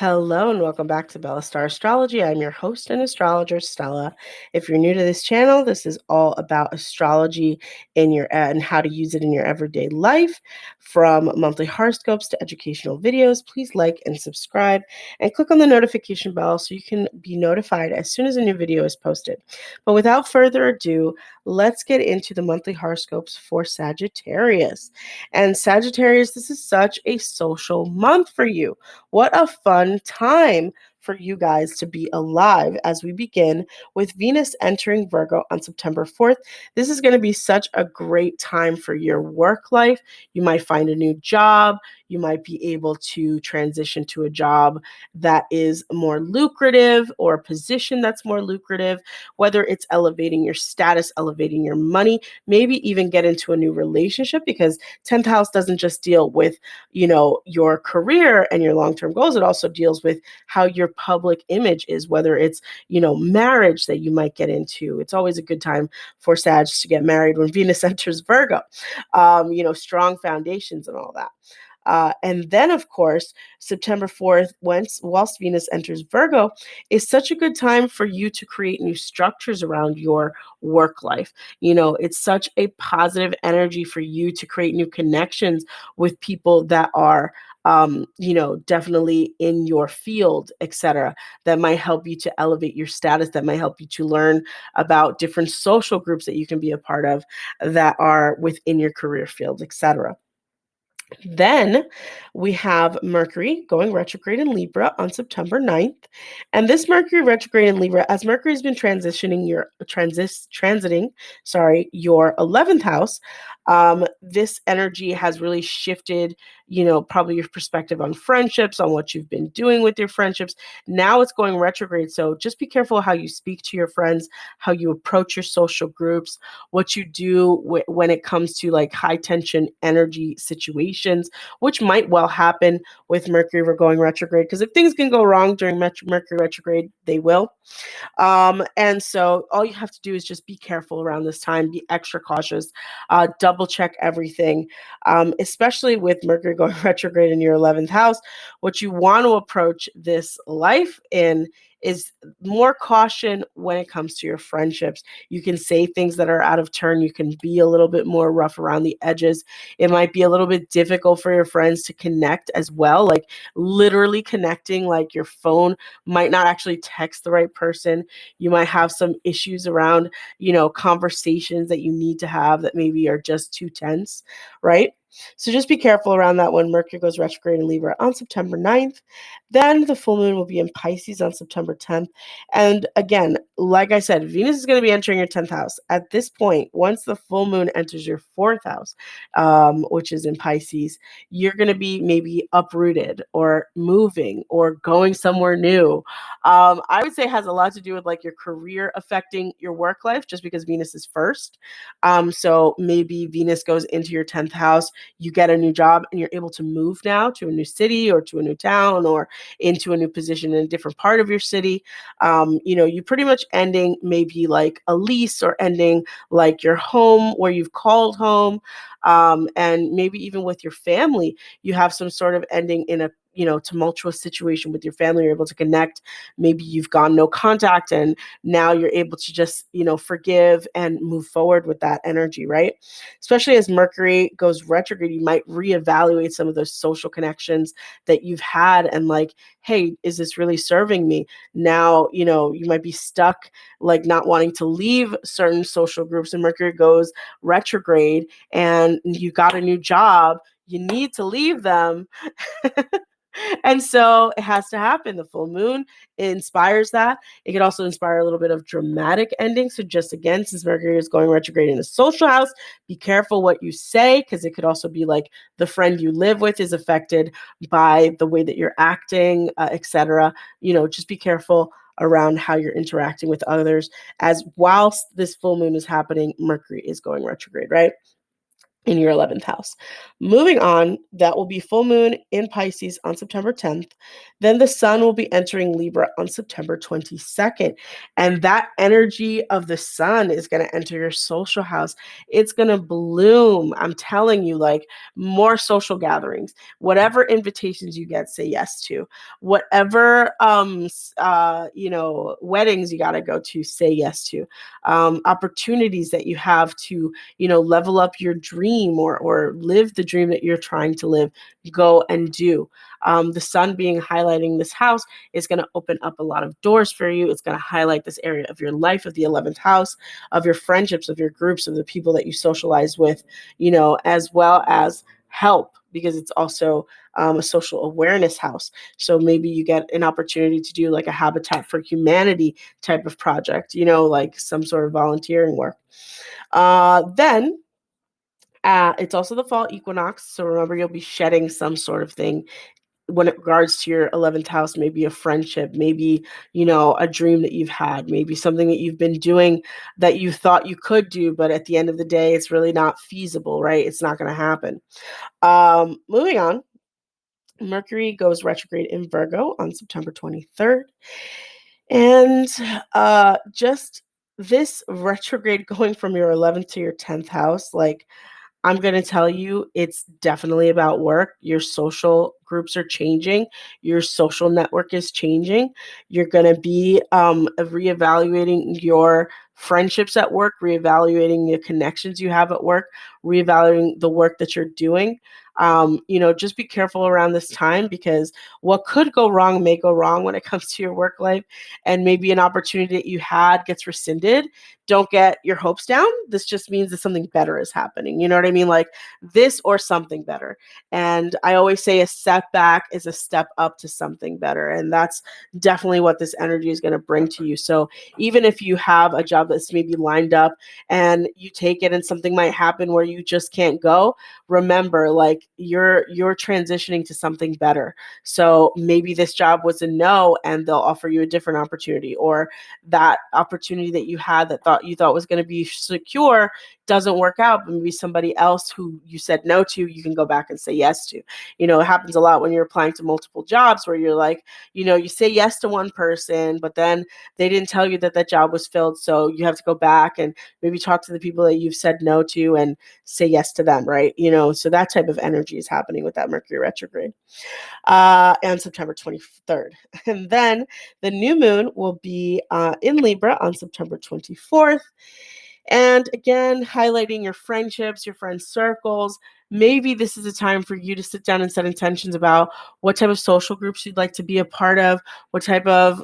Hello and welcome back to Bella Star Astrology. I'm your host and astrologer, Stella. If you're new to this channel, this is all about astrology and how to use it in your everyday life. From monthly horoscopes to educational videos, please like and subscribe and click on the notification bell so you can be notified as soon as a new video is posted. But without further ado, let's get into the monthly horoscopes for Sagittarius. And Sagittarius, this is such a social month for you. What a fun time for you guys to be alive as we begin with Venus entering Virgo on September 4th. This is going to be such a great time for your work life. You might find a new job. You might be able to transition to a job that is more lucrative or a position that's more lucrative, whether it's elevating your status, elevating your money, maybe even get into a new relationship, because 10th house doesn't just deal with your career and your long-term goals. It also deals with how your public image is, whether it's marriage that you might get into. It's always a good time for Sag to get married when Venus enters Virgo. Strong foundations and all that. And then, of course, September 4th, whilst Venus enters Virgo, is such a good time for you to create new structures around your work life. It's such a positive energy for you to create new connections with people that are definitely in your field, etc., that might help you to elevate your status, that might help you to learn about different social groups that you can be a part of that are within your career field, etc. Then we have Mercury going retrograde in Libra on September 9th. And this Mercury retrograde in Libra, as Mercury has been transiting your 11th house, this energy has really shifted, probably your perspective on friendships, on what you've been doing with your friendships. Now it's going retrograde. So just be careful how you speak to your friends, how you approach your social groups, what you do when it comes to like high tension energy situations, which might well happen with Mercury going retrograde, because if things can go wrong during Mercury retrograde, they will. And so all you have to do is just be careful around this time, be extra cautious, double check everything, especially with Mercury going retrograde in your 11th house. What you want to approach this life in is more caution when it comes to your friendships. You can say things that are out of turn. You can be a little bit more rough around the edges. It might be a little bit difficult for your friends to connect as well, like literally connecting, like your phone might not actually text the right person. You might have some issues around, conversations that you need to have that maybe are just too tense, right? So just be careful around that when Mercury goes retrograde in Libra on September 9th. Then the full moon will be in Pisces on September 10th. And again, like I said, Venus is going to be entering your 10th house. At this point, once the full moon enters your 4th house, which is in Pisces, you're going to be maybe uprooted or moving or going somewhere new. I would say it has a lot to do with like your career affecting your work life, just because Venus is first. So maybe Venus goes into your 10th house, you get a new job and you're able to move now to a new city or to a new town or into a new position in a different part of your city. You pretty much ending maybe like a lease or ending like your home where you've called home. And maybe even with your family, you have some sort of ending in a tumultuous situation with your family. You're able to connect. Maybe you've gone no contact and now you're able to just forgive and move forward with that energy, right? Especially as Mercury goes retrograde, you might reevaluate some of those social connections that you've had and like, hey, is this really serving me? Now, you might be stuck like not wanting to leave certain social groups, and Mercury goes retrograde and you got a new job, you need to leave them. And so it has to happen. The full moon inspires that. It could also inspire a little bit of dramatic ending. So just again, since Mercury is going retrograde in the social house, be careful what you say, because it could also be like the friend you live with is affected by the way that you're acting, etc. Just be careful around how you're interacting with others, as whilst this full moon is happening, Mercury is going retrograde, right? in your 11th house. Moving on, that will be full moon in Pisces on September 10th. Then the sun will be entering Libra on September 22nd. And that energy of the sun is going to enter your social house. It's going to bloom. I'm telling you, like more social gatherings, whatever invitations you get, say yes to. Whatever, weddings you got to go to, say yes to. Opportunities that you have to level up your dream or live the dream that you're trying to live, go and do. The sun being highlighting this house is going to open up a lot of doors for you. It's going to highlight this area of your life, of the 11th house, of your friendships, of your groups, of the people that you socialize with, as well as help, because it's also a social awareness house. So maybe you get an opportunity to do like a Habitat for Humanity type of project, like some sort of volunteering work. Then it's also the fall equinox. So remember, you'll be shedding some sort of thing when it regards to your 11th house, maybe a friendship, maybe, a dream that you've had, maybe something that you've been doing that you thought you could do, but at the end of the day, it's really not feasible, right? It's not going to happen. Moving on, Mercury goes retrograde in Virgo on September 23rd. And just this retrograde going from your 11th to your 10th house, like, I'm going to tell you, it's definitely about work. Your social groups are changing. Your social network is changing. You're going to be reevaluating your friendships at work, reevaluating the connections you have at work, reevaluating the work that you're doing. Just be careful around this time, because what could go wrong may go wrong when it comes to your work life, and maybe an opportunity that you had gets rescinded. Don't get your hopes down. This just means that something better is happening. You know what I mean? Like this or something better. And I always say a setback is a step up to something better. And that's definitely what this energy is going to bring to you. So even if you have a job that's maybe lined up and you take it and something might happen where you just can't go, remember, like you're transitioning to something better. So maybe this job was a no and they'll offer you a different opportunity, or that opportunity that you had that you thought was going to be secure doesn't work out, but maybe somebody else who you said no to, you can go back and say yes to. It happens a lot when you're applying to multiple jobs where you're like, you say yes to one person, but then they didn't tell you that that job was filled. So you have to go back and maybe talk to the people that you've said no to and say yes to them, right? So that type of energy is happening with that Mercury retrograde and September 23rd. And then the new moon will be in Libra on September 24th. And again, highlighting your friendships, your friend circles. Maybe this is a time for you to sit down and set intentions about what type of social groups you'd like to be a part of, what type of,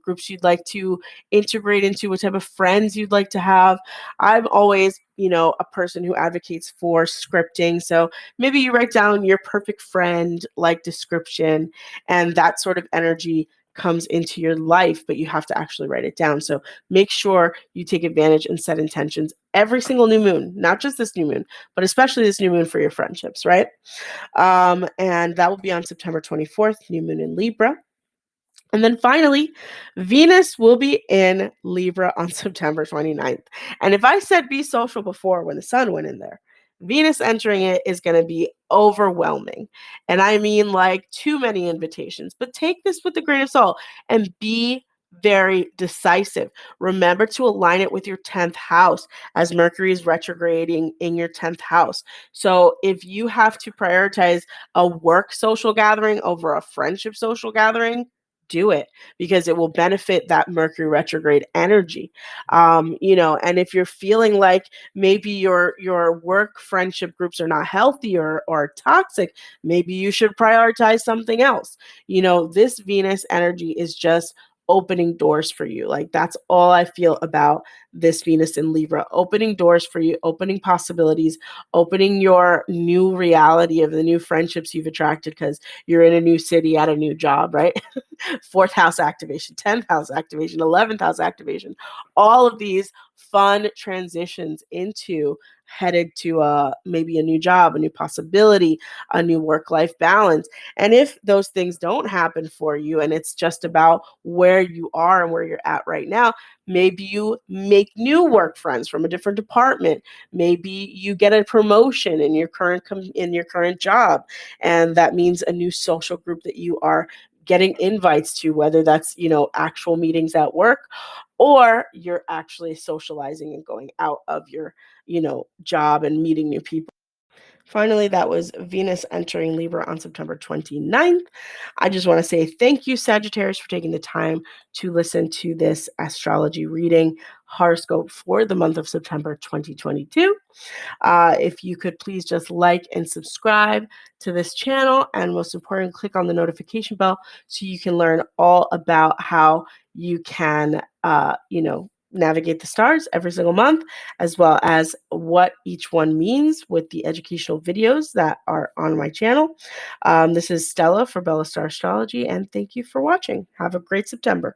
groups you'd like to integrate into, what type of friends you'd like to have. I'm always, a person who advocates for scripting. So maybe you write down your perfect friend like description, and that sort of energy comes into your life, but you have to actually write it down. So make sure you take advantage and set intentions every single new moon, not just this new moon, but especially this new moon for your friendships, right? And that will be on September 24th, new moon in Libra. And then finally, Venus will be in Libra on September 29th. And if I said be social before when the sun went in there, Venus entering it is going to be overwhelming. And I mean like too many invitations, but take this with a grain of salt and be very decisive. Remember to align it with your 10th house, as Mercury is retrograding in your 10th house. So if you have to prioritize a work social gathering over a friendship social gathering, do it, because it will benefit that Mercury retrograde energy. And if you're feeling like maybe your work friendship groups are not healthy or toxic, maybe you should prioritize something else. This Venus energy is just opening doors for you. Like that's all I feel about this Venus in Libra, opening doors for you, opening possibilities, opening your new reality of the new friendships you've attracted because you're in a new city at a new job, right? Fourth house activation, 10th house activation, 11th house activation, all of these fun transitions into headed to maybe a new job, a new possibility, a new work-life balance. And if those things don't happen for you and it's just about where you are and where you're at right now, maybe you make new work friends from a different department. Maybe you get a promotion in your current job, and that means a new social group that you are getting invites to, whether that's, actual meetings at work, or you're actually socializing and going out of your, job and meeting new people. Finally, that was Venus entering Libra on September 29th. I just want to say thank you, Sagittarius, for taking the time to listen to this astrology reading horoscope for the month of September 2022. If you could please just like and subscribe to this channel, and most important, click on the notification bell so you can learn all about how you can, navigate the stars every single month, as well as what each one means with the educational videos that are on my channel. This is Stella for Bella Star Astrology, and thank you for watching. Have a great September.